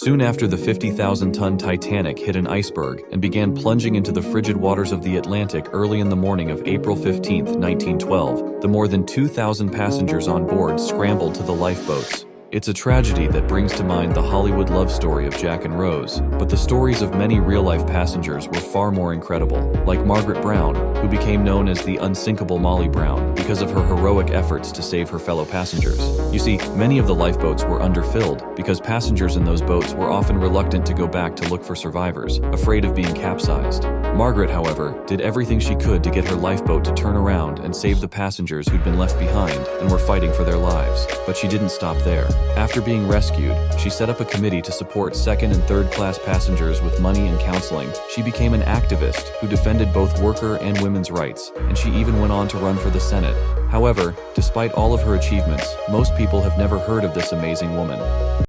Soon after, the 50,000-ton Titanic hit an iceberg and began plunging into the frigid waters of the Atlantic early in the morning of April 15, 1912. The more than 2,000 passengers on board scrambled to the lifeboats. It's a tragedy that brings to mind the Hollywood love story of Jack and Rose, but the stories of many real-life passengers were far more incredible, like Margaret Brown, who became known as the Unsinkable Molly Brown because of her heroic efforts to save her fellow passengers. You see, many of the lifeboats were underfilled because passengers in those boats were often reluctant to go back to look for survivors, afraid of being capsized. Margaret, however, did everything she could to get her lifeboat to turn around and save the passengers who'd been left behind and were fighting for their lives. But she didn't stop there. After being rescued, she set up a committee to support second and third class passengers with money and counseling. She became an activist who defended both worker and women's rights, and she even went on to run for the Senate. However, despite all of her achievements, most people have never heard of this amazing woman.